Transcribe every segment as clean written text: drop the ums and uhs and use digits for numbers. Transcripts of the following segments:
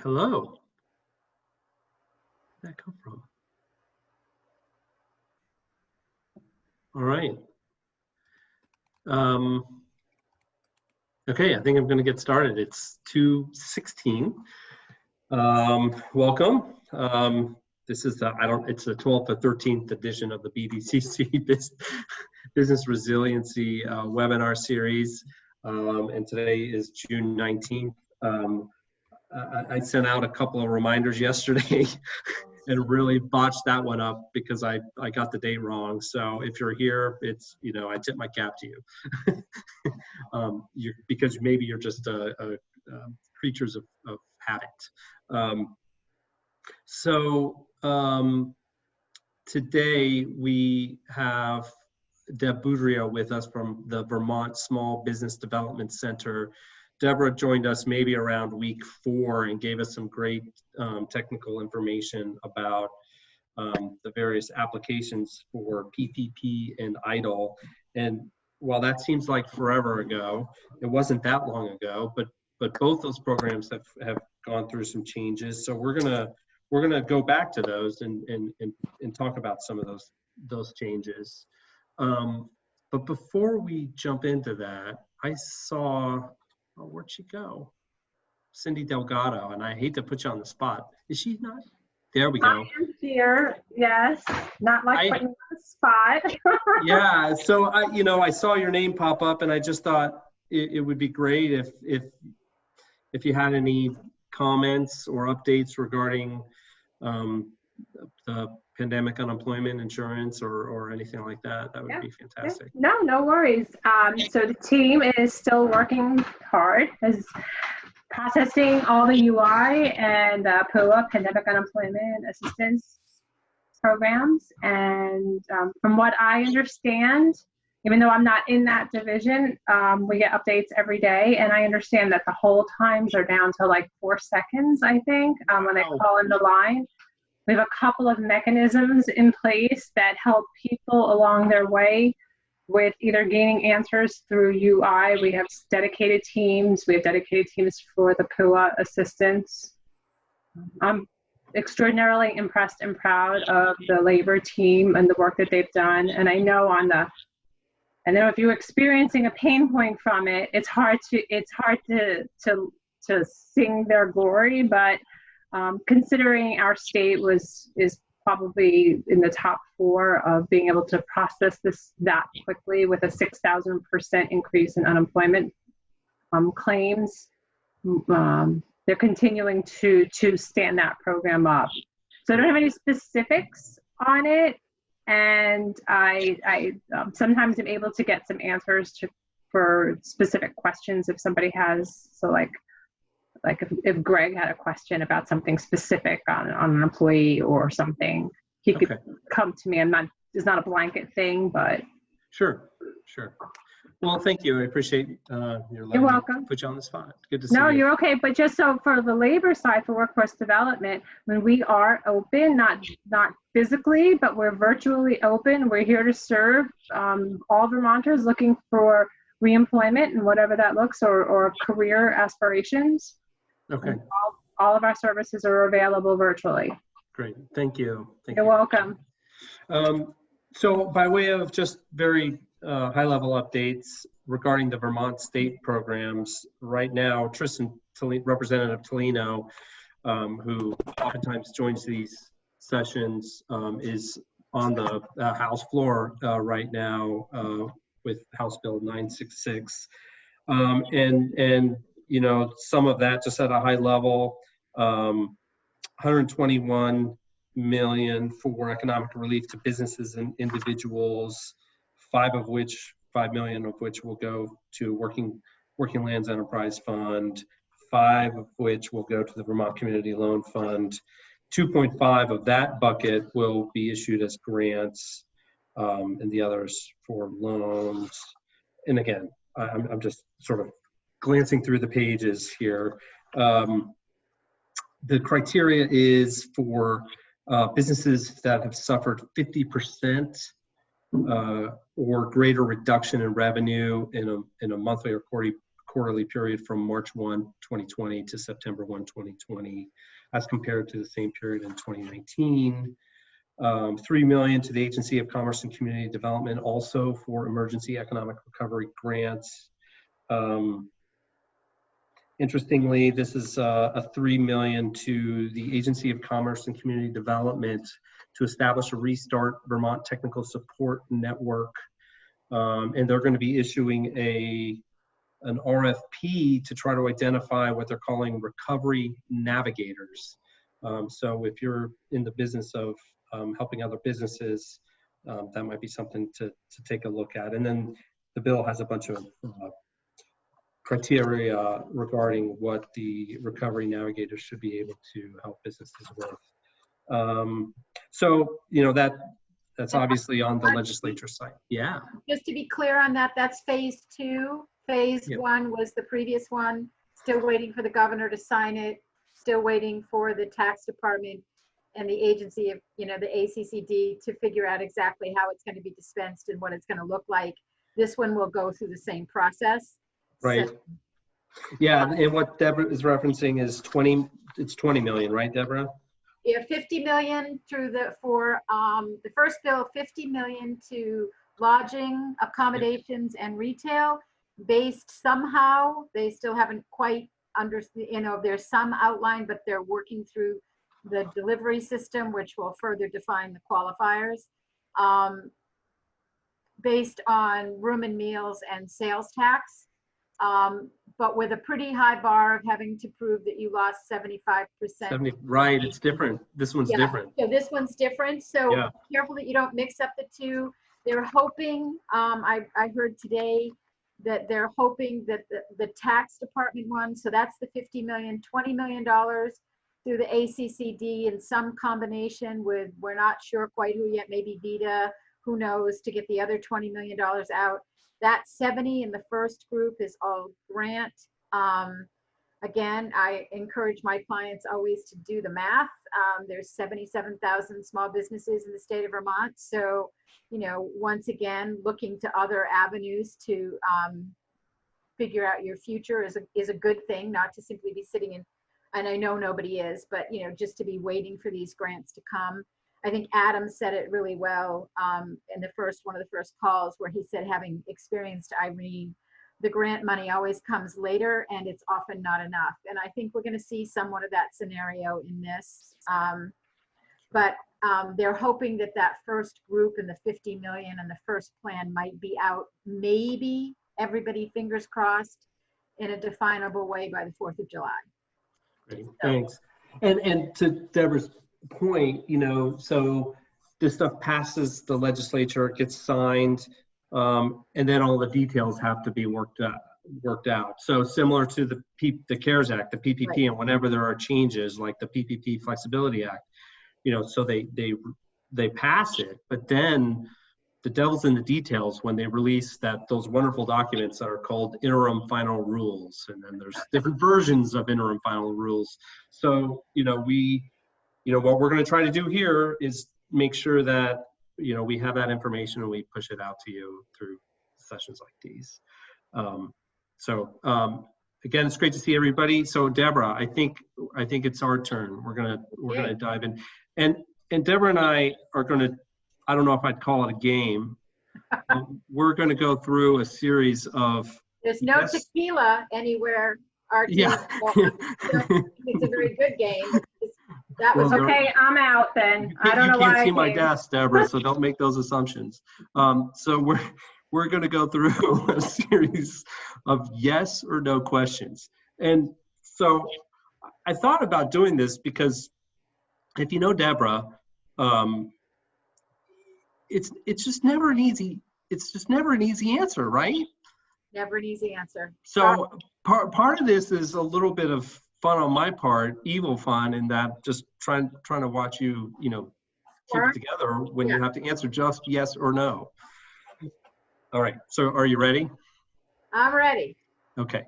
Hello. Where'd that come from? All right. Okay, I think I'm going to get started. It's 2:16. Welcome. This is it's the 12th or 13th edition of the BDCC Business Resiliency webinar series, and today is June 19th. I sent out a couple of reminders yesterday and really botched that one up because I got the date wrong. So if you're here, it's, I tip my cap to you. Because maybe you're just creatures of habit. Today we have Deb Boudria with us from the Vermont Small Business Development Center. Deborah joined us maybe around week 4 and gave us some great technical information about the various applications for PPP and EIDL. And while that seems like forever ago, it wasn't that long ago, but both those programs have gone through some changes. So we're gonna go back to those and talk about some of those changes. But before we jump into that, I saw, oh, where'd she go? Cindy Delgado, and I hate to put you on the spot. Is she not? There we go. I am here, yes. Not like putting you on the spot. Yeah, so I saw your name pop up, and I just thought it would be great if you had any comments or updates regarding the pandemic unemployment insurance or anything like that. That would be fantastic. Yeah. No worries. So the team is still working hard, is processing all the UI and PUA, Pandemic Unemployment Assistance programs. And from what I understand, even though I'm not in that division, we get updates every day. And I understand that the hold times are down to like 4 seconds, I think, when they call in the line. We have a couple of mechanisms in place that help people along their way with either gaining answers through UI. We have dedicated teams. We have dedicated teams for the PUA assistance. I'm extraordinarily impressed and proud of the labor team and the work that they've done. And I know if you're experiencing a pain point from it, it's hard to sing their glory, but considering our state is probably in the top 4 of being able to process this that quickly with a 6,000% increase in unemployment claims, they're continuing to stand that program up. So I don't have any specifics on it, and I sometimes am able to get some answers for specific questions if somebody has. So like if Greg had a question about something specific on an employee or something, he could come to me. It's not a blanket thing, but. Sure. Well, thank you. I appreciate You're welcome. Put you on the spot. Good to see you. No, you're okay. But just so for the labor side, for workforce development, when we are open, not physically, but we're virtually open, we're here to serve all Vermonters looking for reemployment and whatever that looks, or career aspirations. Okay. All of our services are available virtually. Great. Thank you. You're welcome. So by way of just very high-level updates regarding the Vermont state programs, right now, Representative Tolino, who oftentimes joins these sessions, is on the House floor right now with House Bill 966. And some of that just at a high level, 121 million for economic relief to businesses and individuals, 5 million of which will go to Working Lands Enterprise Fund, 5 of which will go to the Vermont Community Loan Fund. 2.5 of that bucket will be issued as grants, and the others for loans. And again, I'm just sort of glancing through the pages here. The criteria is for businesses that have suffered 50% or greater reduction in revenue in a monthly or quarterly period from March 1, 2020 to September 1, 2020, as compared to the same period in 2019. $3 million to the Agency of Commerce and Community Development, also for emergency economic recovery grants. Interestingly, this is a $3 million to the Agency of Commerce and Community Development to establish a Restart Vermont Technical Support Network. And they're going to be issuing an RFP to try to identify what they're calling recovery navigators. So if you're in the business of helping other businesses, that might be something to take a look at. And then the bill has a bunch of criteria regarding what the recovery navigators should be able to help businesses with. So, you know, that's obviously on the legislature side. Yeah. Just to be clear on that, that's phase 2. Phase 1 was the previous one. Still waiting for the governor to sign it. Still waiting for the tax department and the agency of, you know, the ACCD to figure out exactly how it's going to be dispensed and what it's going to look like. This one will go through the same process. Right. So, yeah, and what Deborah is referencing is 20 million, right, Deborah? Yeah, 50 million through the first bill, 50 million to lodging, accommodations, and retail, based somehow. They still haven't quite understood, you know, there's some outline, but they're working through the delivery system, which will further define the qualifiers, based on room and meals and sales tax. But with a pretty high bar of having to prove that you lost 75%. Right, it's different. This one's different. So this one's different. So careful that you don't mix up the two. They're hoping, I heard today that they're hoping that the tax department one, so that's the 50 million, $20 million through the ACCD in some combination with, we're not sure quite who yet, maybe VITA, who knows, to get the other $20 million out. That 70 in the first group is all grant. Again, I encourage my clients always to do the math. There's 77,000 small businesses in the state of Vermont. So, you know, once again, looking to other avenues to figure out your future is a good thing, not to simply be sitting in, and I know nobody is, but, you know, just to be waiting for these grants to come. I think Adam said it really well in one of the first calls, where he said, having experienced Irene, the grant money always comes later and it's often not enough. And I think we're going to see somewhat of that scenario in this. But they're hoping that that first group and the 50 million and the first plan might be out, maybe, everybody fingers crossed, in a definable way by the 4th of July. Great, thanks. And to Deborah's point, you know, so this stuff passes the legislature, it gets signed, and then all the details have to be worked out. So similar to the CARES Act, the PPP, right. And whenever there are changes like the PPP Flexibility Act, you know, so they pass it, but then the devil's in the details when they release those wonderful documents that are called interim final rules, and then there's different versions of interim final rules. So, you know, what we're going to try to do here is make sure that, you know, we have that information and we push it out to you through sessions like these. Again, it's great to see everybody. So Deborah, I think it's our turn. We're gonna dive in, and Deborah and I are gonna, I don't know if I'd call it a game. We're gonna go through a series of. There's no tequila anywhere. Yeah. It's a very good game. That was okay. I'm out then. I don't know why. You can't see my desk, Deborah, so don't make those assumptions. So we're going to go through a series of yes or no questions. And so I thought about doing this because if you know Deborah, it's just never an easy answer, right? Never an easy answer. So part of this is a little bit of fun on my part, evil fun, in that just trying to watch you, you know, keep it together when you have to answer just yes or no. All right, so are you ready? I'm ready. Okay.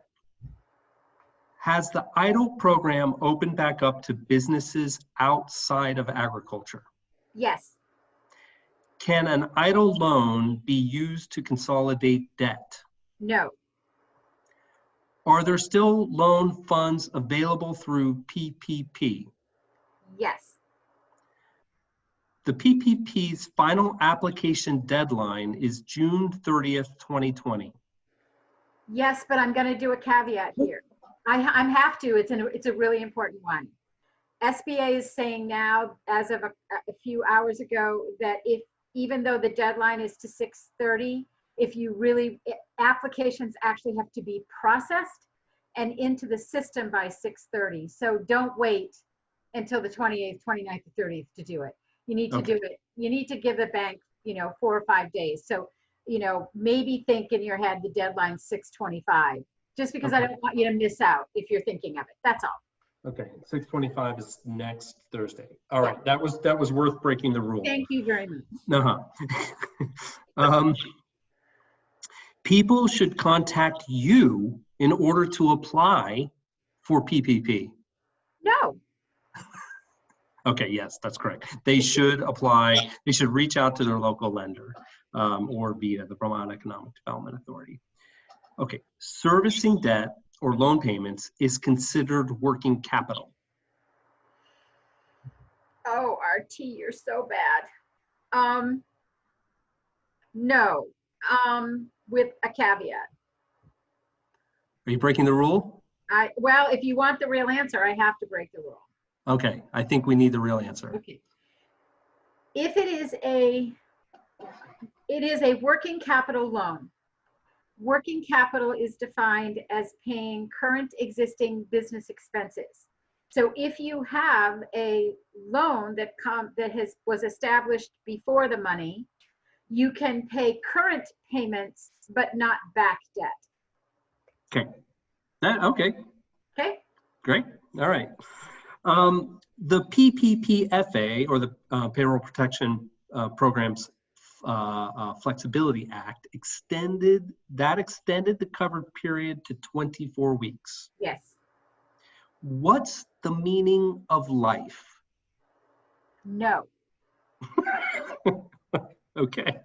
Has the EIDL program opened back up to businesses outside of agriculture? Yes. Can an EIDL loan be used to consolidate debt? No. Are there still loan funds available through PPP? Yes. The PPP's final application deadline is June 30th, 2020. Yes, but I'm going to do a caveat here. I have to. It's a really important one. SBA is saying now, as of a few hours ago, that even though the deadline is to 6:30, applications actually have to be processed and into the system by 6:30. So don't wait until the 28th, 29th, or 30th to do it. You need to do it. You need to give the bank, 4 or 5 days. So, maybe think in your head the deadline's 6:25, just because I don't want you to miss out if you're thinking of it. That's all. Okay, 6:25 is next Thursday. All right, that was worth breaking the rule. Thank you very much. People should contact you in order to apply for PPP. No. Okay, yes, that's correct. They should apply. They should reach out to their local lender or via the Vermont Economic Development Authority. Okay, servicing debt or loan payments is considered working capital. Oh, RT, you're so bad. No, with a caveat. Are you breaking the rule? Well, if you want the real answer, I have to break the rule. Okay, I think we need the real answer. Okay. If it is a working capital loan. Working capital is defined as paying current existing business expenses. So if you have a loan that was established before the money, you can pay current payments but not back debt. Okay. Okay. Okay. Great. All right. The PPPFA, or the Payroll Protection Programs Flexibility Act, extended the covered period to 24 weeks. Yes. What's the meaning of life? No. Okay.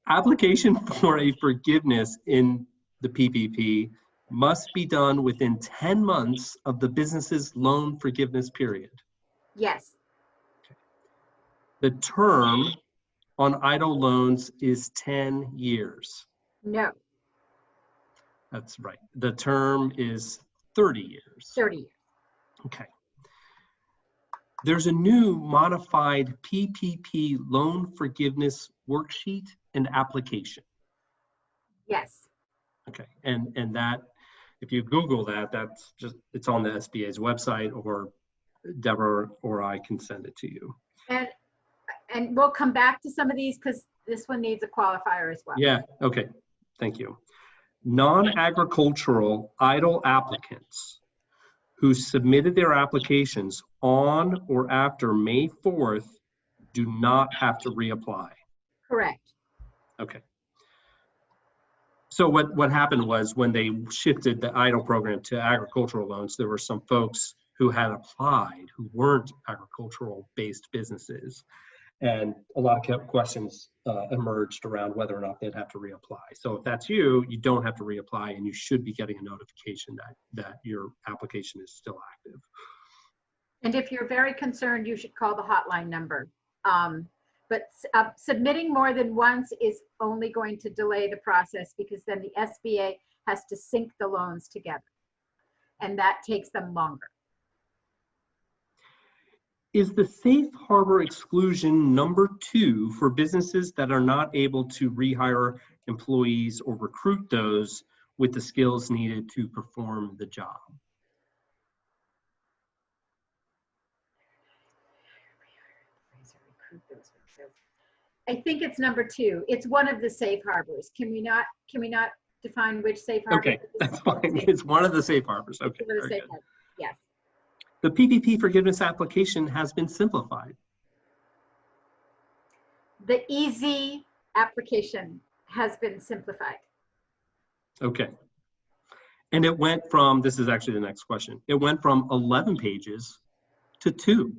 Application for a forgiveness in the PPP must be done within 10 months of the business's loan forgiveness period. Yes. The term on idle loans is 10 years. No. That's right. The term is 30 years. 30 years. Okay. There's a new modified PPP loan forgiveness worksheet and application. Yes. Okay. And that, if you Google that, it's on the SBA's website, or Deborah or I can send it to you. And we'll come back to some of these because this one needs a qualifier as well. Yeah, okay, thank you. Non-agricultural idle applicants who submitted their applications on or after May 4th do not have to reapply. Correct. Okay. So what happened was, when they shifted the idle program to agricultural loans, there were some folks who had applied who weren't agricultural based businesses. And a lot of questions emerged around whether or not they'd have to reapply. So if that's you, you don't have to reapply, and you should be getting a notification that your application is still active. And if you're very concerned, you should call the hotline number. But submitting more than once is only going to delay the process, because then the SBA has to sync the loans together, and that takes them longer. Is the safe harbor exclusion number 2 for businesses that are not able to rehire employees or recruit those with the skills needed to perform the job? I think it's number 2. It's one of the safe harbors. Can we not define which safe harbor? Okay, that's fine. It's one of the safe harbors. Okay. One of the safe harbors. Yes. The PPP forgiveness application has been simplified. The easy application has been simplified. Okay. And it went from, this is actually the next question, it went from 11 pages to 2.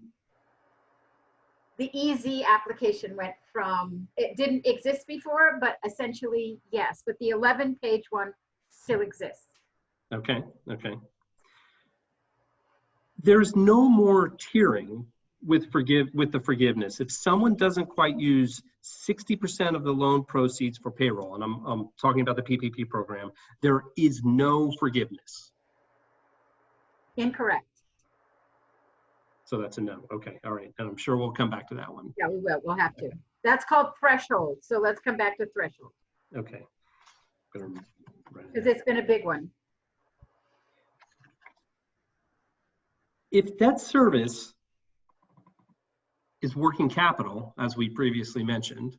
The easy application went from, it didn't exist before, but essentially, yes. But the 11-page one still exists. Okay, okay. There's no more tiering with the forgiveness. If someone doesn't quite use 60% of the loan proceeds for payroll, and I'm talking about the PPP program, there is no forgiveness. Incorrect. So that's a no. Okay, all right. And I'm sure we'll come back to that one. Yeah, we will. We'll have to. That's called threshold. So let's come back to threshold. Okay. Because it's been a big one. If debt service is working capital, as we previously mentioned,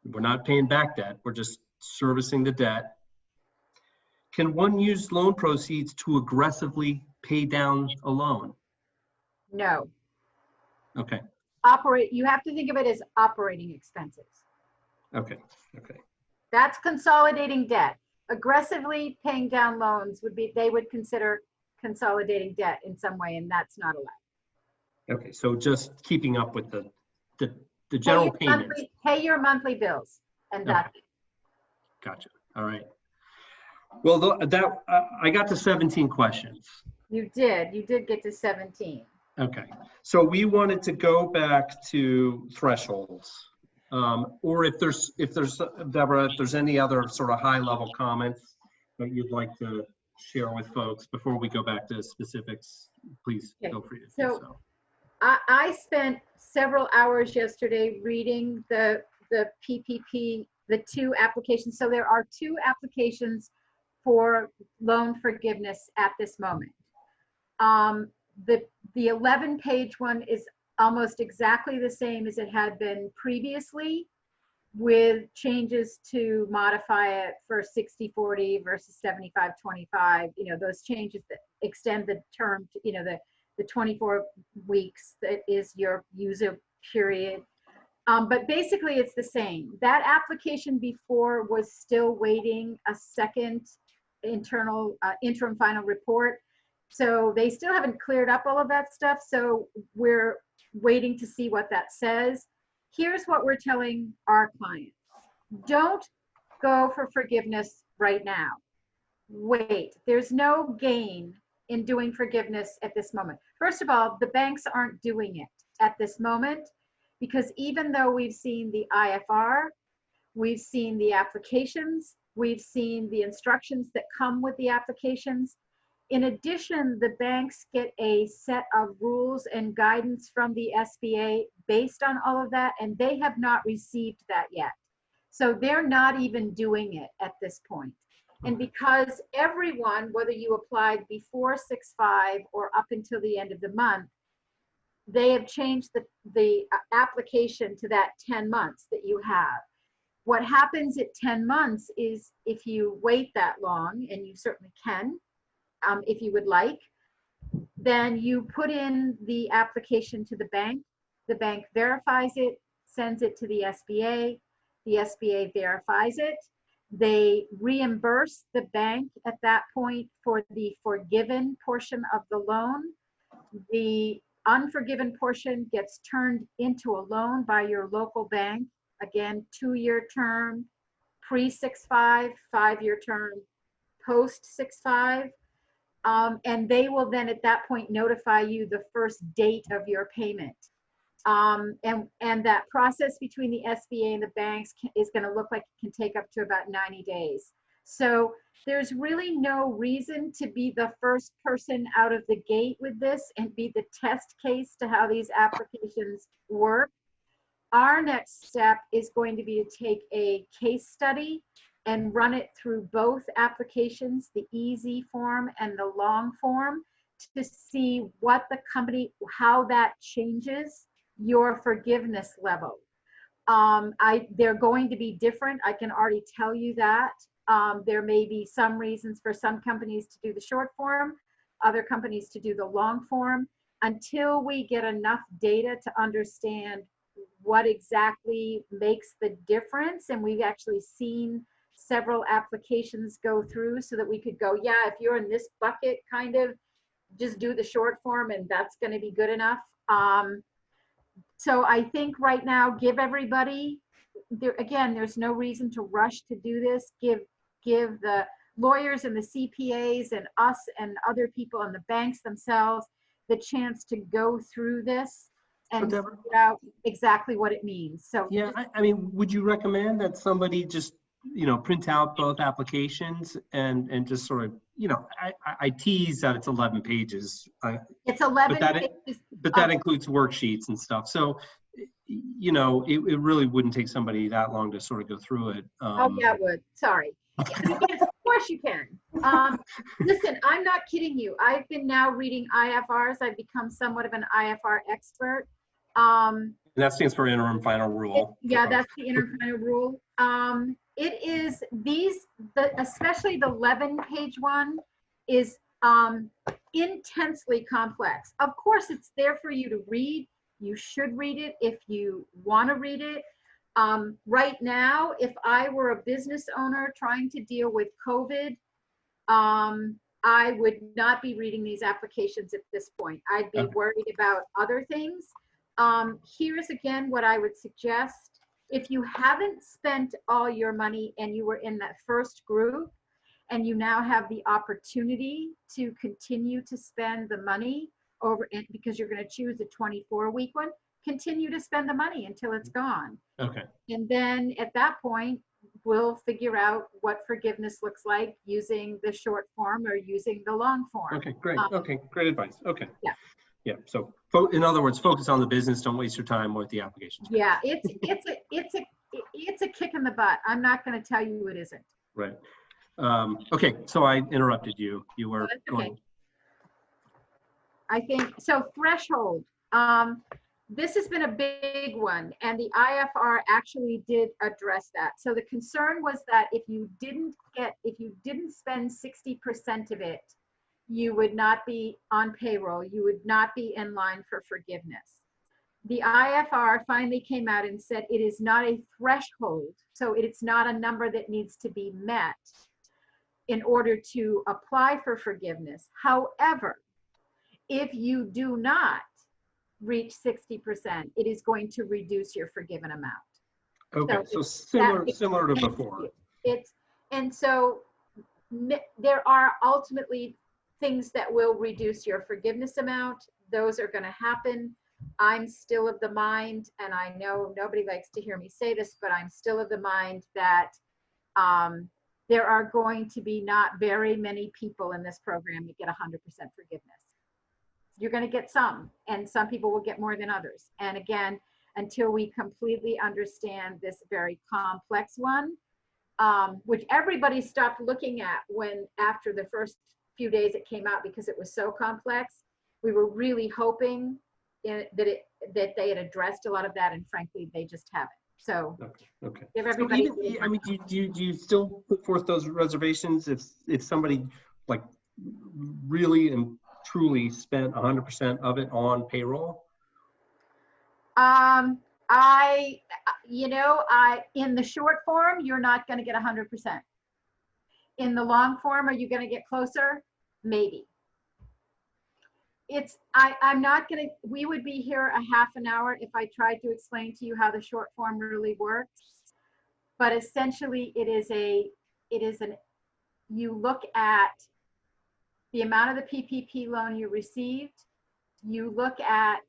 we're not paying back debt, we're just servicing the debt. Can one use loan proceeds to aggressively pay down a loan? No. Okay. You have to think of it as operating expenses. Okay. Okay. That's consolidating debt. Aggressively paying down loans they would consider consolidating debt in some way, and that's not allowed. Okay. So just keeping up with the general payments. Pay your monthly bills, and that's it. Gotcha. All right. Well, I got to 17 questions. You did get to 17. Okay. So we wanted to go back to thresholds. Or if there's Deborah, if there's any other sort of high level comments that you'd like to share with folks before we go back to specifics, please feel free to do so. I spent several hours yesterday reading the PPP, the 2 applications. So there are 2 applications for loan forgiveness at this moment. The 11-page one is almost exactly the same as it had been previously, with changes to modify it for 60-40 versus 75-25, those changes that extend the term to, the 24 weeks that is your user period. But basically it's the same. That application before was still waiting a second interim final report. So they still haven't cleared up all of that stuff. So we're waiting to see what that says. Here's what we're telling our clients. Don't go for forgiveness right now. Wait, there's no gain in doing forgiveness at this moment. First of all, the banks aren't doing it at this moment because even though we've seen the IFR, we've seen the applications, we've seen the instructions that come with the applications. In addition, the banks get a set of rules and guidance from the SBA based on all of that, and they have not received that yet. So they're not even doing it at this point. And because everyone, whether you applied before 6/5 or up until the end of the month, they have changed the application to that 10 months that you have. What happens at 10 months is if you wait that long, and you certainly can, if you would like, then you put in the application to the bank verifies it, sends it to the SBA verifies it, they reimburse the bank at that point for the forgiven portion of the loan. The unforgiven portion gets turned into a loan by your local bank, again, 2-year term, pre-6/5, 5-year term, post-6/5. And they will then at that point notify you the first date of your payment. And that process between the SBA and the banks is going to look like it can take up to about 90 days. So there's really no reason to be the first person out of the gate with this and be the test case to how these applications work. Our next step is going to be to take a case study and run it through both applications, the easy form and the long form, to see what the company, how that changes your forgiveness level. They're going to be different. I can already tell you that. There may be some reasons for some companies to do the short form, other companies to do the long form. Until we get enough data to understand what exactly makes the difference, and we've actually seen several applications go through so that we could go, yeah, if you're in this bucket, kind of just do the short form and that's going to be good enough. So I think right now, give everybody, again, there's no reason to rush to do this. Give the lawyers and the CPAs and us and other people and the banks themselves the chance to go through this and figure out exactly what it means. So yeah, I mean, would you recommend that somebody just, you know, print out both applications and just sort of, you know, I tease that it's 11 pages. It's 11 pages. But that includes worksheets and stuff. So, you know, it really wouldn't take somebody that long to sort of go through it. Oh, yeah, it would. Sorry. Yes, of course you can. Listen, I'm not kidding you. I've been now reading IFRs. I've become somewhat of an IFR expert. And that stands for interim final rule. Yeah, that's the interim final rule. It is especially the 11-page one is intensely complex. Of course, it's there for you to read. You should read it if you want to read it. Right now, if I were a business owner trying to deal with COVID, I would not be reading these applications at this point. I'd be worried about other things. Here's again what I would suggest. If you haven't spent all your money and you were in that first group and you now have the opportunity to continue to spend the money over because you're going to choose a 24-week one, continue to spend the money until it's gone. Okay. And then at that point, we'll figure out what forgiveness looks like using the short form or using the long form. Okay, great. Okay, great advice. Okay. Yeah. Yeah. So, in other words, focus on the business. Don't waste your time with the applications. Yeah, it's a kick in the butt. I'm not going to tell you it isn't. Right. Okay. So I interrupted you. You were going. I think so. Threshold. This has been a big one, and the IFR actually did address that. So the concern was that if you didn't spend 60% of it, you would not be on payroll. You would not be in line for forgiveness. The IFR finally came out and said it is not a threshold. So it's not a number that needs to be met in order to apply for forgiveness. However, if you do not reach 60%, it is going to reduce your forgiven amount. Okay, so similar to before. And so there are ultimately things that will reduce your forgiveness amount. Those are going to happen. I'm still of the mind, and I know nobody likes to hear me say this, but I'm still of the mind that there are going to be not very many people in this program that get 100% forgiveness. You're going to get some, and some people will get more than others. And again, until we completely understand this very complex one, which everybody stopped looking at after the first few days it came out because it was so complex. We were really hoping that they had addressed a lot of that, and frankly, they just haven't. So, okay. Give everybody. So even, I mean, do you still put forth those reservations if somebody like really and truly spent 100% of it on payroll? In the short form, you're not going to get 100%. In the long form, are you going to get closer? Maybe. I'm not going to, we would be here a half an hour if I tried to explain to you how the short form really works. But essentially you look at the amount of the PPP loan you received, you look at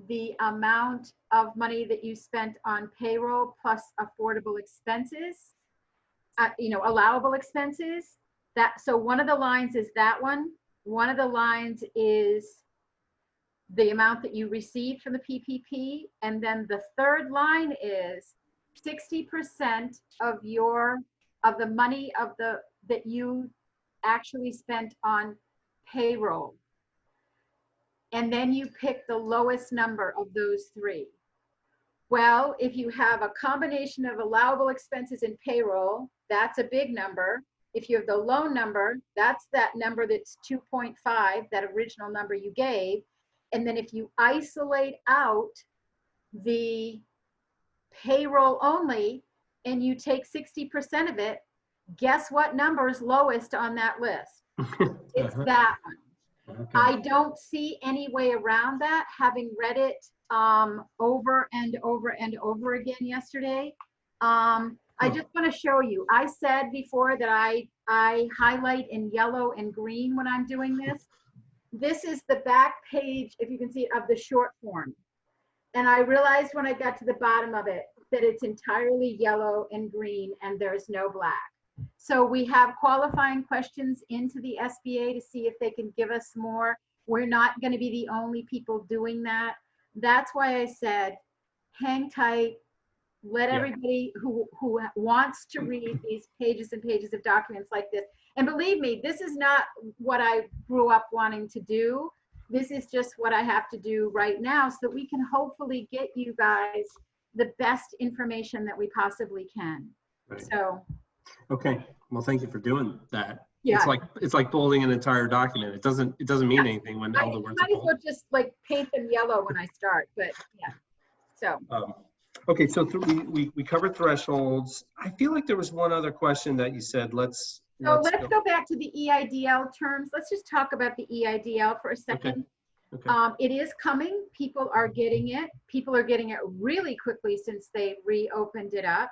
the amount of money that you spent on payroll plus affordable expenses, allowable expenses. So one of the lines is that one. One of the lines is the amount that you received from the PPP. And then the third line is 60% of the money that you actually spent on payroll. And then you pick the lowest number of those three. Well, if you have a combination of allowable expenses and payroll, that's a big number. If you have the low number, that's that number that's 2.5, that original number you gave. And then if you isolate out the payroll only and you take 60% of it, guess what number is lowest on that list? It's that one. Okay. I don't see any way around that, having read it over and over and over again yesterday. I just want to show you. I said before that I highlight in yellow and green when I'm doing this. This is the back page, if you can see it, of the short form. And I realized when I got to the bottom of it that it's entirely yellow and green and there's no black. So we have qualifying questions into the SBA to see if they can give us more. We're not going to be the only people doing that. That's why I said, hang tight. Let everybody who wants to read these pages and pages of documents like this. And believe me, this is not what I grew up wanting to do. This is just what I have to do right now so that we can hopefully get you guys the best information that we possibly can. Right. So. Okay. Well, thank you for doing that. Yeah. It's like bolding an entire document. It doesn't mean anything when all the words are bold. I might as well just like paint them yellow when I start, but yeah. So. Okay, so we covered thresholds. I feel like there was one other question that you said, let's go back to the EIDL terms. Let's just talk about the EIDL for a second. Okay. It is coming. People are getting it. People are getting it really quickly since they reopened it up.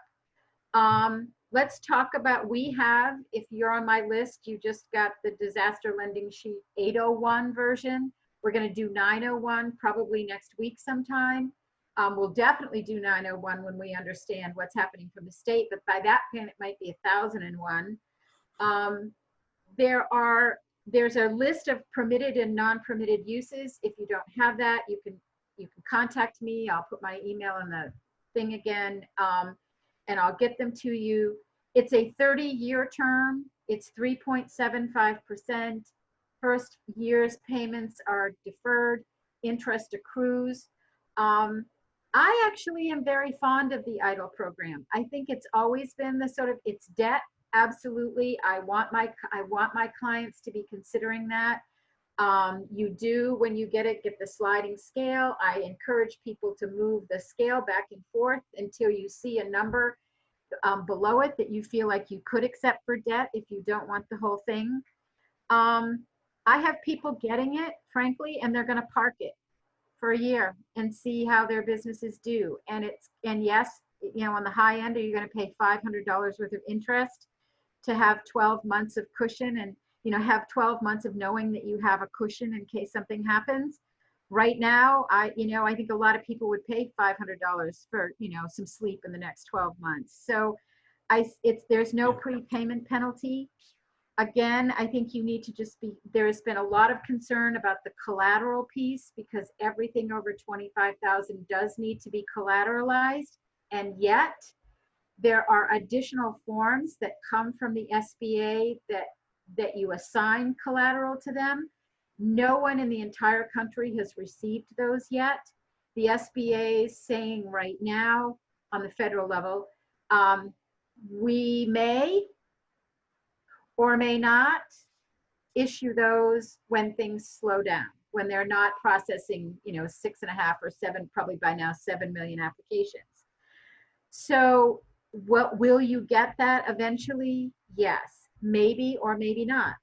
Let's talk about, if you're on my list, you just got the disaster lending sheet 801 version. We're going to do 901 probably next week sometime. We'll definitely do 901 when we understand what's happening from the state, but by that point it might be 1001. There's a list of permitted and non-permitted uses. If you don't have that, you can contact me. I'll put my email in the thing again, and I'll get them to you. It's a 30-year term. It's 3.75%. First year's payments are deferred. Interest accrues. I actually am very fond of the EIDL program. I think it's always been the sort of, it's debt, absolutely. I want my clients to be considering that. You do, when you get the sliding scale. I encourage people to move the scale back and forth until you see a number below it that you feel like you could accept for debt if you don't want the whole thing. I have people getting it, frankly, and they're going to park it for a year and see how their businesses do. And yes, on the high end, are you going to pay $500 worth of interest to have 12 months of cushion and, have 12 months of knowing that you have a cushion in case something happens? Right now, I think a lot of people would pay $500 for, some sleep in the next 12 months. So there's no prepayment penalty. Again, I think you need to there's been a lot of concern about the collateral piece because everything over 25,000 does need to be collateralized. And yet there are additional forms that come from the SBA that you assign collateral to them. No one in the entire country has received those yet. The SBA is saying right now on the federal level, we may or may not issue those when things slow down, when they're not processing, 6.5 or 7, probably by now 7 million applications. So will you get that eventually? Yes, maybe or maybe not.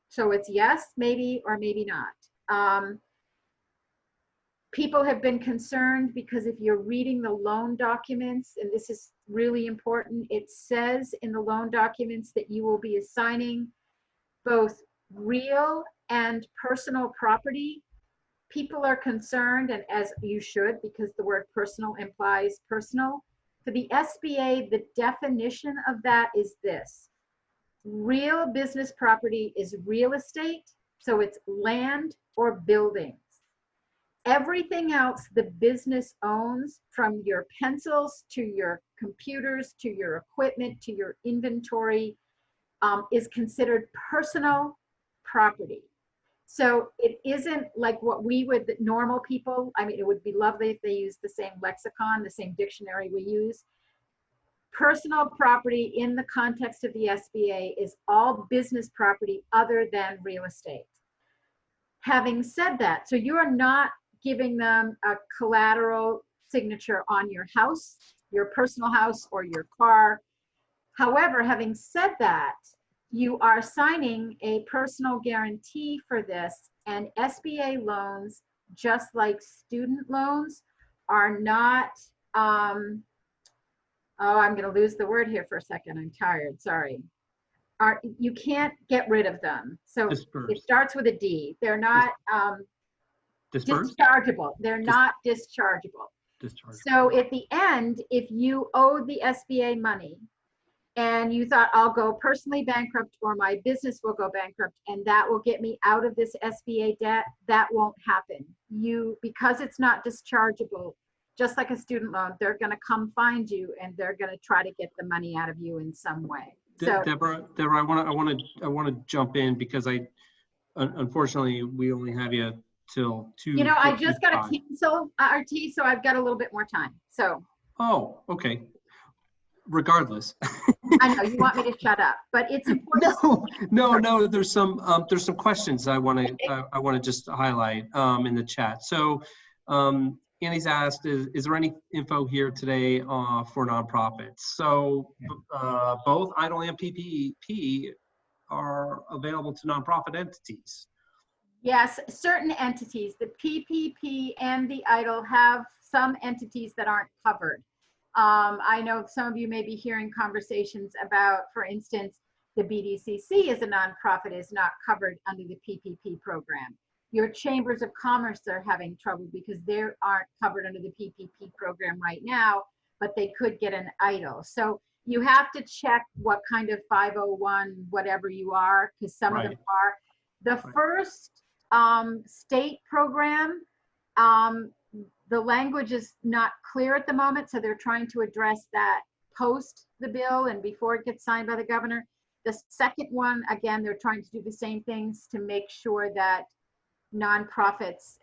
So it's yes, maybe or maybe not. People have been concerned because if you're reading the loan documents, and this is really important, it says in the loan documents that you will be assigning both real and personal property. People are concerned, and as you should, because the word personal implies personal. For the SBA, the definition of that is this: real business property is real estate, so it's land or buildings. Everything else the business owns, from your pencils to your computers to your equipment to your inventory, is considered personal property. So it isn't like what we would, normal people, it would be lovely if they used the same lexicon, the same dictionary we use. Personal property in the context of the SBA is all business property other than real estate. Having said that, so you are not giving them a collateral signature on your house, your personal house, or your car. However, having said that, you are signing a personal guarantee for this, and SBA loans, just like student loans, are not oh, I'm going to lose the word here for a second. I'm tired. Sorry. You can't get rid of them. So Dispersed. it starts with a D. They're not Dispersed? dischargeable. They're not dischargeable. Dischargeable. So at the end, if you owe the SBA money and you thought, I'll go personally bankrupt or my business will go bankrupt and that will get me out of this SBA debt, that won't happen. Because it's not dischargeable, just like a student loan, they're going to come find you and they're going to try to get the money out of you in some way. So Deborah, I want to jump in because unfortunately we only have you till 2. I just got to cancel RT, so I've got a little bit more time. So. Oh, okay. Regardless. I know you want me to shut up, but it's important. No. There's some questions I want to just highlight in the chat. So, Annie's asked, is there any info here today for nonprofits? So both EIDL and PPP are available to nonprofit entities. Yes, certain entities, the PPP and the EIDL have some entities that aren't covered. I know some of you may be hearing conversations about, for instance, the BDCC as a nonprofit is not covered under the PPP program. Your chambers of commerce are having trouble because they aren't covered under the PPP program right now, but they could get an EIDL. So you have to check what kind of 501, whatever you are, because some of them are. The first state program, the language is not clear at the moment, so they're trying to address that post the bill and before it gets signed by the governor. The second one, again, they're trying to do the same things to make sure that nonprofits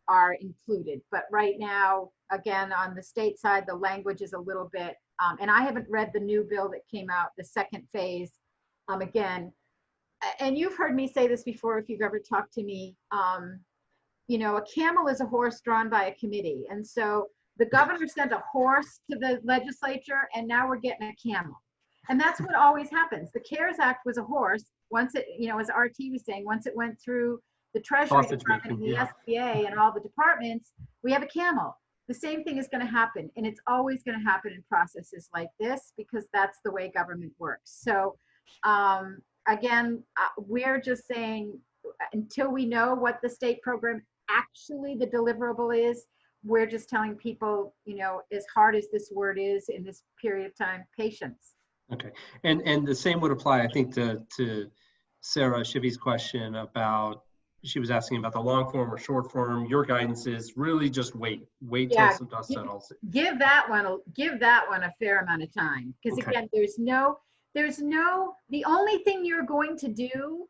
are included. But right now, again, on the state side, the language is a little bit, and I haven't read the new bill that came out, the second phase, again, and you've heard me say this before if you've ever talked to me, a camel is a horse drawn by a committee. And so the governor sent a horse to the legislature and now we're getting a camel. And that's what always happens. The CARES Act was a horse. Once it, as RT was saying, once it went through the Treasury Department and the SBA and all the departments, we have a camel. The same thing is going to happen. And it's always going to happen in processes like this because that's the way government works. So again, we're just saying until we know what the state program actually the deliverable is, we're just telling people, as hard as this word is in this period of time, patience. Okay, and the same would apply, I think, to Sarah Shivy's question about, she was asking about the long form or short form. Your guidance is really just wait till some dust settles. Give that one a fair amount of time because again, the only thing you're going to do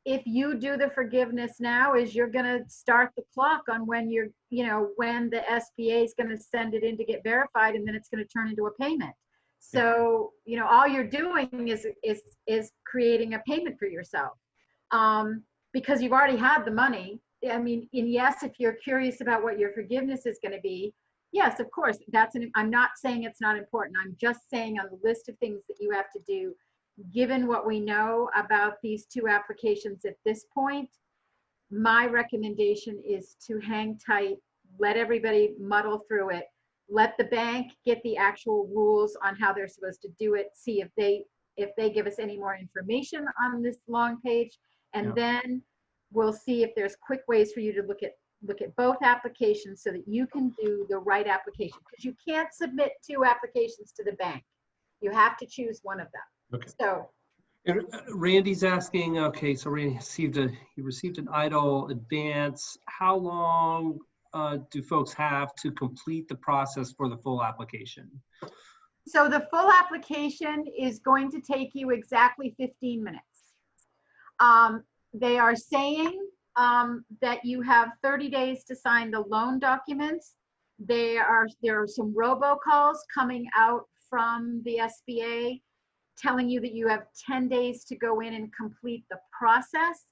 if you do the forgiveness now is you're going to start the clock on when when the SBA is going to send it in to get verified, and then it's going to turn into a payment. So, all you're doing is creating a payment for yourself because you've already had the money. I mean, and yes, if you're curious about what your forgiveness is going to be, yes, of course, I'm not saying it's not important. I'm just saying on the list of things that you have to do, given what we know about these two applications at this point, my recommendation is to hang tight, let everybody muddle through it, let the bank get the actual rules on how they're supposed to do it, see if they give us any more information on this long page, and then we'll see if there's quick ways for you to look at both applications so that you can do the right application, because you can't submit 2 applications to the bank. You have to choose one of them. Okay. So, and Randy's asking, okay, so Randy received an EIDL advance. How long do folks have to complete the process for the full application? So the full application is going to take you exactly 15 minutes. They are saying that you have 30 days to sign the loan documents. There are some robocalls coming out from the SBA telling you that you have 10 days to go in and complete the process.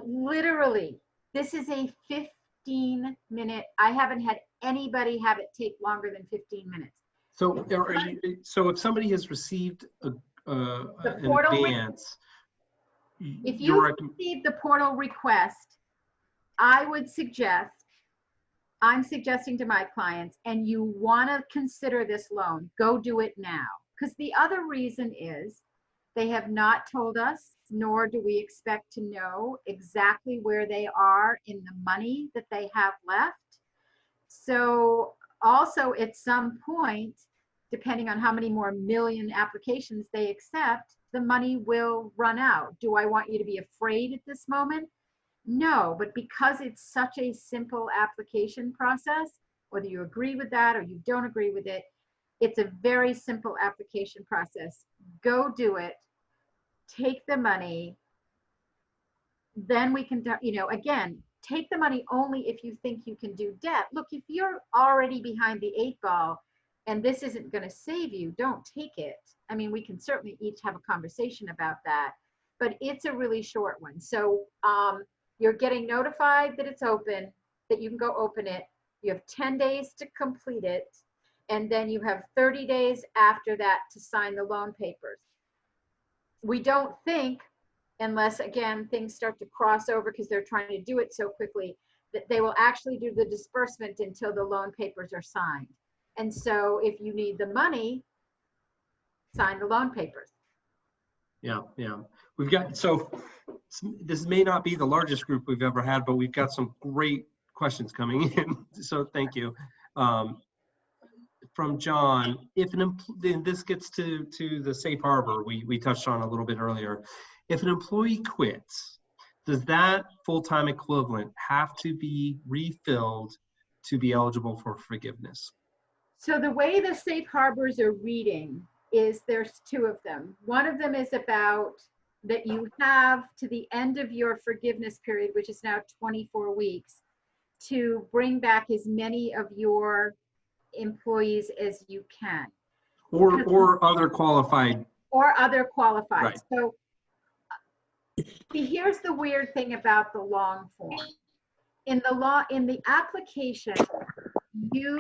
Literally, this is a 15-minute, I haven't had anybody have it take longer than 15 minutes. So, so if somebody has received an advance, if you receive the portal request, I would suggest I'm suggesting to my clients, and you want to consider this loan, go do it now. Because the other reason is they have not told us, nor do we expect to know exactly where they are in the money that they have left. So also at some point, depending on how many more million applications they accept, the money will run out. Do I want you to be afraid at this moment? No, but because it's such a simple application process, whether you agree with that or you don't agree with it, it's a very simple application process. Go do it, take the money, then we can, again, take the money only if you think you can do debt. Look, if you're already behind the 8 ball and this isn't going to save you, don't take it. I mean, we can certainly each have a conversation about that, but it's a really short one. So you're getting notified that it's open, that you can go open it. You have 10 days to complete it. And then you have 30 days after that to sign the loan papers. We don't think, unless again, things start to cross over because they're trying to do it so quickly, that they will actually do the disbursement until the loan papers are signed. And so if you need the money, sign the loan papers. Yeah, yeah. We've got, so this may not be the largest group we've ever had, but we've got some great questions coming in. So thank you. From John, if then this gets to the safe harbor we touched on a little bit earlier. If an employee quits, does that full-time equivalent have to be refilled to be eligible for forgiveness? So the way the safe harbors are reading is there's 2 of them. One of them is about that you have to the end of your forgiveness period, which is now 24 weeks, to bring back as many of your employees as you can. Or other qualified. Or other qualified. Right. So see, here's the weird thing about the long form. In the application, you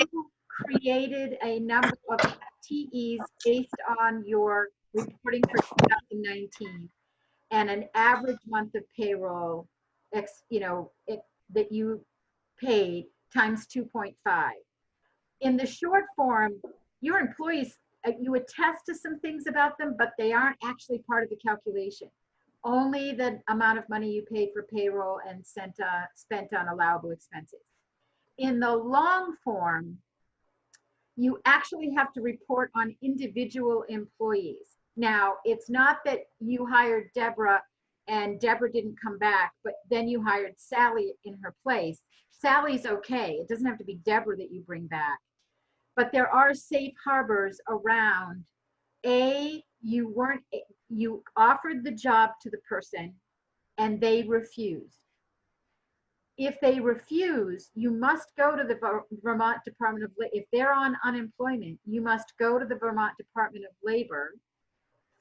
created a number of FTEs based on your reporting for 2019 and an average month of payroll, that you paid times 2.5. In the short form, your employees, you attest to some things about them, but they aren't actually part of the calculation. Only the amount of money you paid for payroll and spent on allowable expenses. In the long form, you actually have to report on individual employees. Now, it's not that you hired Deborah and Deborah didn't come back, but then you hired Sally in her place. Sally's okay. It doesn't have to be Deborah that you bring back. But there are safe harbors around. You offered the job to the person and they refused. If they refuse, you must go to the Vermont Department of Labor. If they're on unemployment, you must go to the Vermont Department of Labor,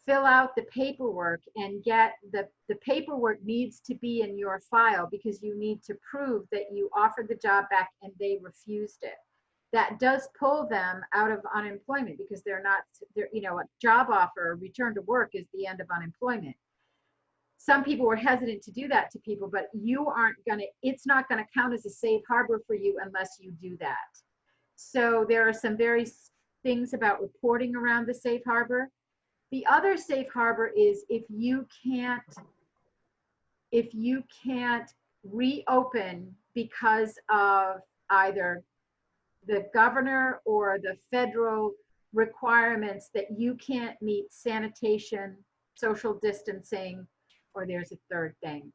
fill out the paperwork, and get the paperwork needs to be in your file because you need to prove that you offered the job back and they refused it. That does pull them out of unemployment because a job offer, return to work is the end of unemployment. Some people were hesitant to do that to people, but it's not gonna count as a safe harbor for you unless you do that. So there are some various things about reporting around the safe harbor. The other safe harbor is if you can't reopen because of either the governor or the federal requirements that you can't meet sanitation, social distancing, or there's a third thing.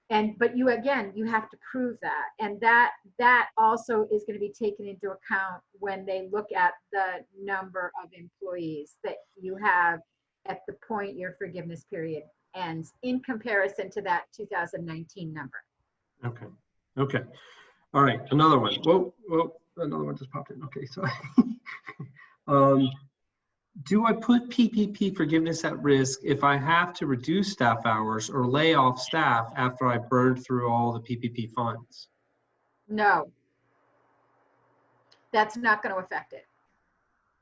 But you have to prove that. And that also is going to be taken into account when they look at the number of employees that you have at the point your forgiveness period ends in comparison to that 2019 number. Okay. All right, another one. Whoa, another one just popped in. Okay, so do I put PPP forgiveness at risk if I have to reduce staff hours or lay off staff after I burned through all the PPP funds? No, that's not going to affect it.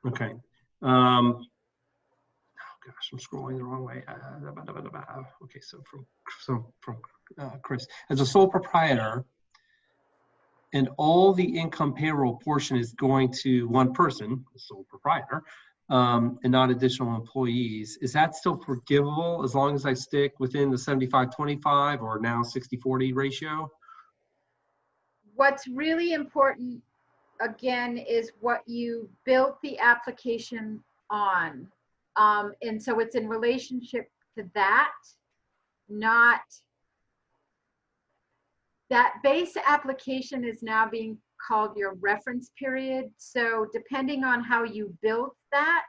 Okay. Oh gosh, I'm scrolling the wrong way. Okay, so from Chris, as a sole proprietor, and all the income payroll portion is going to one person, the sole proprietor, and not additional employees, is that still forgivable as long as I stick within the 75-25 or now 60-40 ratio? What's really important, again, is what you built the application on. And so it's in relationship to that, not that base application is now being called your reference period. So depending on how you built that,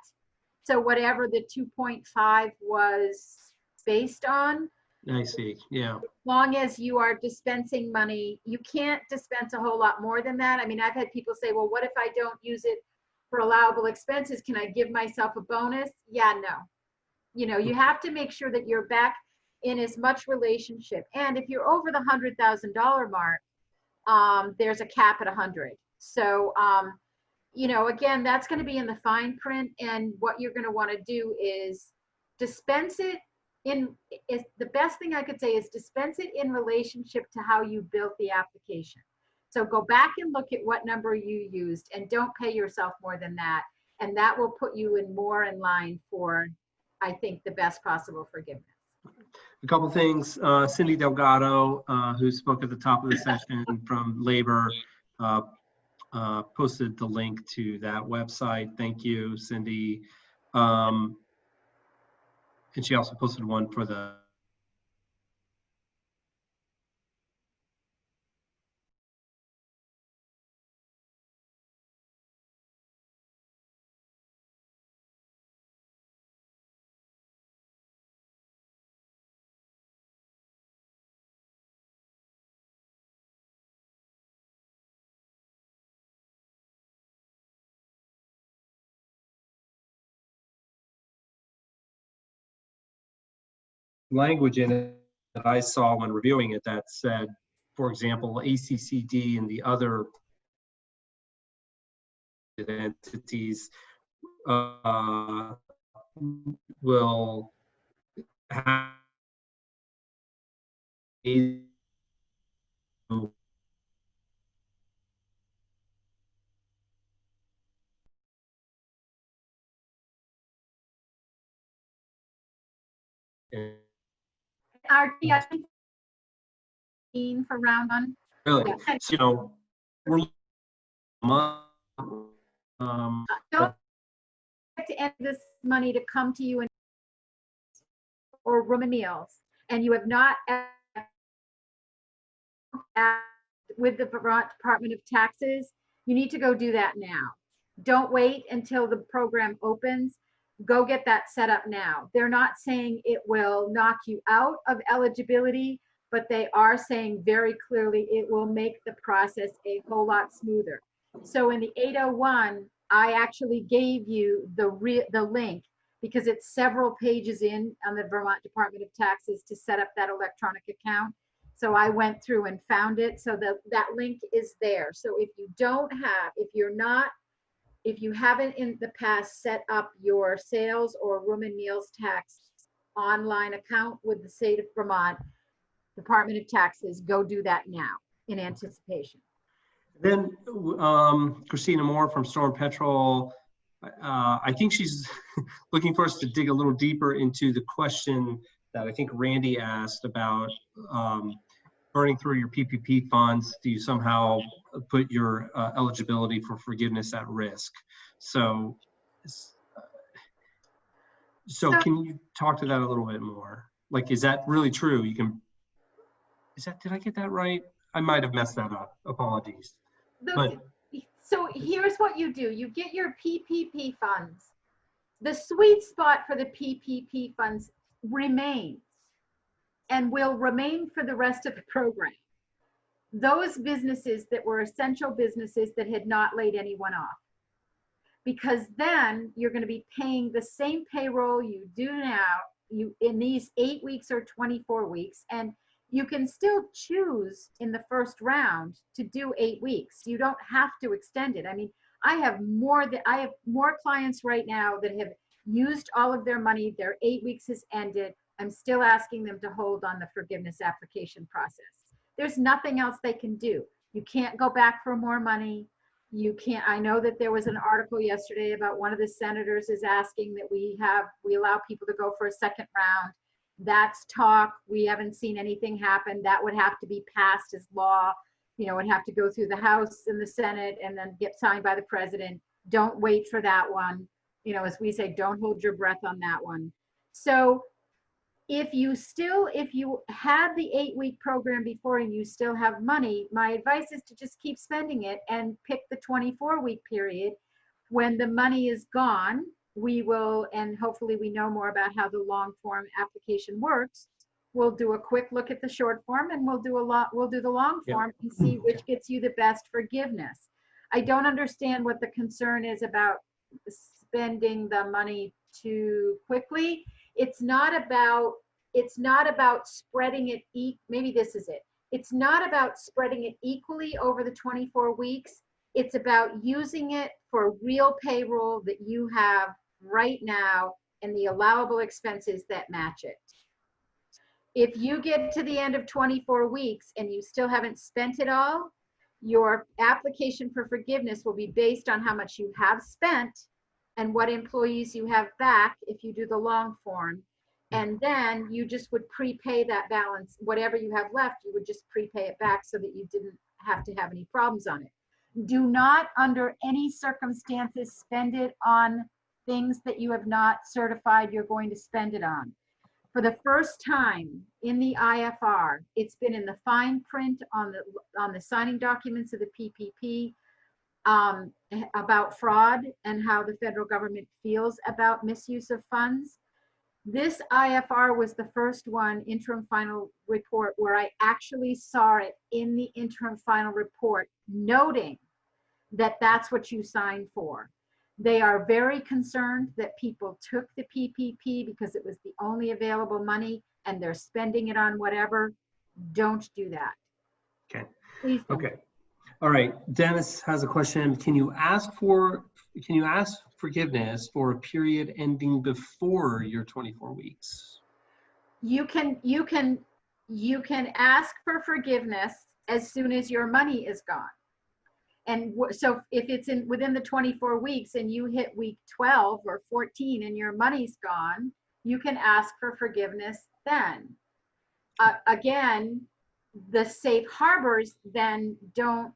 so whatever the 2.5 was based on, I see, yeah. as long as you are dispensing money, you can't dispense a whole lot more than that. I mean, I've had people say, well, what if I don't use it for allowable expenses? Can I give myself a bonus? Yeah, no. You know, you have to make sure that you're back in as much relationship. And if you're over the $100,000 mark, there's a cap at 100. So, you know, again, that's going to be in the fine print. And what you're going to want to do is dispense it is the best thing I could say is dispense it in relationship to how you built the application. So go back and look at what number you used and don't pay yourself more than that. And that will put you in more in line for, I think, the best possible forgiveness. A couple things, Cindy Delgado, who spoke at the top of the session from Labor, posted the link to that website. Thank you, Cindy. And she also posted one for the language in it that I saw when reviewing it that said, for example, ACCD and the other entities will have RT, I think for round one. really, Yeah. so, you know, we're Don't expect to end this money to come to you in or room and meals, and you have not with the Vermont Department of Taxes, you need to go do that now. Don't wait until the program opens. Go get that set up now. They're not saying it will knock you out of eligibility, but they are saying very clearly it will make the process a whole lot smoother. So in the 801, I actually gave you the link because it's several pages in on the Vermont Department of Taxes to set up that electronic account. So I went through and found it. So that link is there. So if you don't have, if you haven't in the past set up your sales or room and meals tax online account with the state of Vermont Department of Taxes, go do that now in anticipation. Then Christina Moore from Storm Petrol, I think she's looking for us to dig a little deeper into the question that I think Randy asked about burning through your PPP funds. Do you somehow put your eligibility for forgiveness at risk? So can you talk to that a little bit more? Like, is that really true? Did I get that right? I might have messed that up. Apologies. So here's what you do. You get your PPP funds. The sweet spot for the PPP funds remains and will remain for the rest of the program. Those businesses that were essential businesses that had not laid anyone off. Because then you're going to be paying the same payroll you do now, in these 8 weeks or 24 weeks, and you can still choose in the first round to do 8 weeks. You don't have to extend it. I mean, I have more clients right now that have used all of their money. Their 8 weeks has ended. I'm still asking them to hold on the forgiveness application process. There's nothing else they can do. You can't go back for more money. You can't, I know that there was an article yesterday about one of the senators is asking that we allow people to go for a second round. That's talk. We haven't seen anything happen. That would have to be passed as law. You know, it'd have to go through the House and the Senate and then get signed by the president. Don't wait for that one. You know, as we say, don't hold your breath on that one. So if you had the 8-week program before and you still have money, my advice is to just keep spending it and pick the 24-week period. When the money is gone, we will, and hopefully we know more about how the long form application works. We'll do a quick look at the short form and we'll do the long form and see which gets you the best forgiveness. I don't understand what the concern is about spending the money too quickly. It's not about spreading it, maybe this is it. It's not about spreading it equally over the 24 weeks. It's about using it for real payroll that you have right now and the allowable expenses that match it. If you get to the end of 24 weeks and you still haven't spent it all, your application for forgiveness will be based on how much you have spent and what employees you have back if you do the long form. And then you just would prepay that balance. Whatever you have left, you would just prepay it back so that you didn't have to have any problems on it. Do not, under any circumstances, spend it on things that you have not certified you're going to spend it on. For the first time in the IFR, it's been in the fine print on the signing documents of the PPP about fraud and how the federal government feels about misuse of funds. This IFR was the first one, interim final report, where I actually saw it in the interim final report, noting that that's what you signed for. They are very concerned that people took the PPP because it was the only available money and they're spending it on whatever. Don't do that. Okay. Please don't. Okay. All right. Dennis has a question. Can you ask forgiveness for a period ending before your 24 weeks? You can ask for forgiveness as soon as your money is gone. And so if it's within the 24 weeks and you hit week 12 or 14 and your money's gone, you can ask for forgiveness then. Again, the safe harbors then don't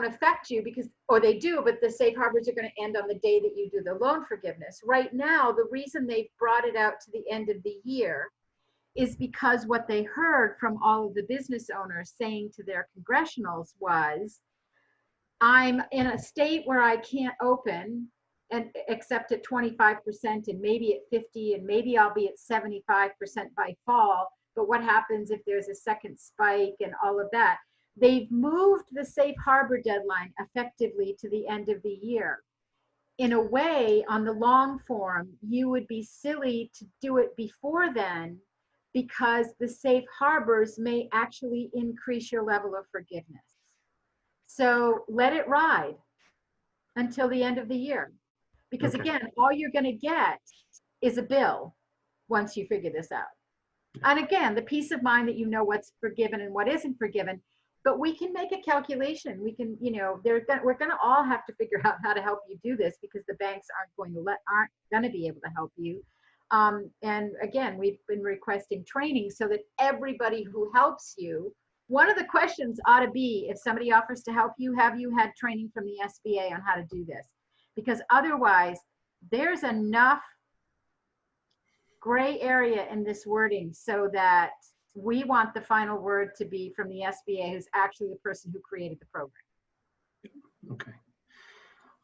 affect you because, or they do, but the safe harbors are going to end on the day that you do the loan forgiveness. Right now, the reason they've brought it out to the end of the year is because what they heard from all of the business owners saying to their congressionals was, I'm in a state where I can't open and except at 25% and maybe at 50 and maybe I'll be at 75% by fall. But what happens if there's a second spike and all of that? They've moved the safe harbor deadline effectively to the end of the year. In a way, on the long form, you would be silly to do it before then because the safe harbors may actually increase your level of forgiveness. So let it ride until the end of the year. Because again, all you're going to get is a bill once you figure this out. And again, the peace of mind that you know what's forgiven and what isn't forgiven, but we can make a calculation. We can, you know, we're going to all have to figure out how to help you do this because the banks aren't going to be able to help you. And again, we've been requesting training so that everybody who helps you, one of the questions ought to be, if somebody offers to help you, have you had training from the SBA on how to do this? Because otherwise, there's enough gray area in this wording so that we want the final word to be from the SBA, who's actually the person who created the program. Okay.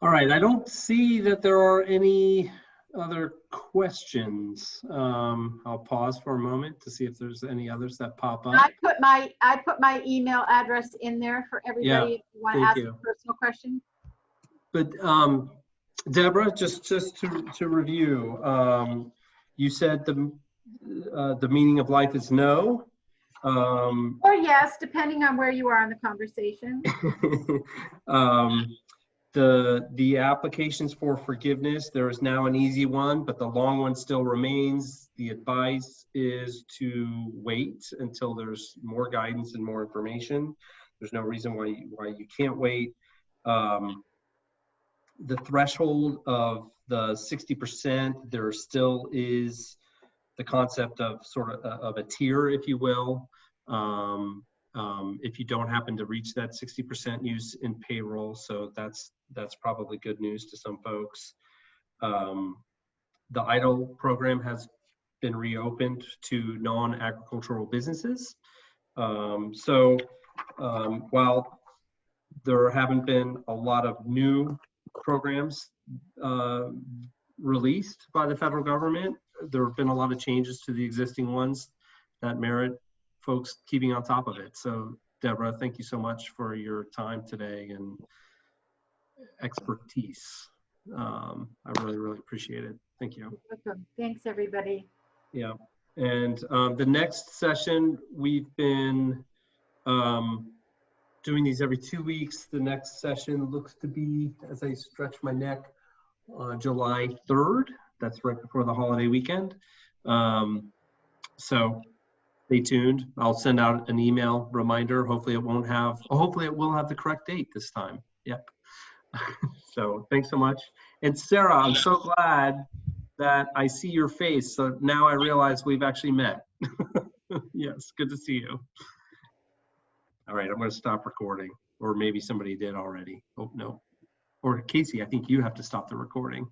All right. I don't see that there are any other questions. I'll pause for a moment to see if there's any others that pop up. I put my email address in there for everybody if you want to ask a personal question. But Deborah, just to review, you said the meaning of life is no. Or yes, depending on where you are in the conversation. The applications for forgiveness, there is now an easy one, but the long one still remains. The advice is to wait until there's more guidance and more information. There's no reason why you can't wait. The threshold of the 60%, there still is the concept of sort of a tier, if you will. If you don't happen to reach that 60% use in payroll, so that's probably good news to some folks. The EIDL program has been reopened to non-agricultural businesses. While there haven't been a lot of new programs released by the federal government, there have been a lot of changes to the existing ones that merit folks keeping on top of it. So Deborah, thank you so much for your time today and expertise. I really, really appreciate it. Thank you. Welcome. Thanks, everybody. Yeah, and the next session, we've been doing these every 2 weeks. The next session looks to be, as I stretch my neck, July 3rd. That's right before the holiday weekend. So stay tuned. I'll send out an email reminder. Hopefully it will have the correct date this time. Yep. So thanks so much. And Sarah, I'm so glad that I see your face. So now I realize we've actually met. Yes, good to see you. All right, I'm going to stop recording, or maybe somebody did already. Oh, no. Or Casey, I think you have to stop the recording.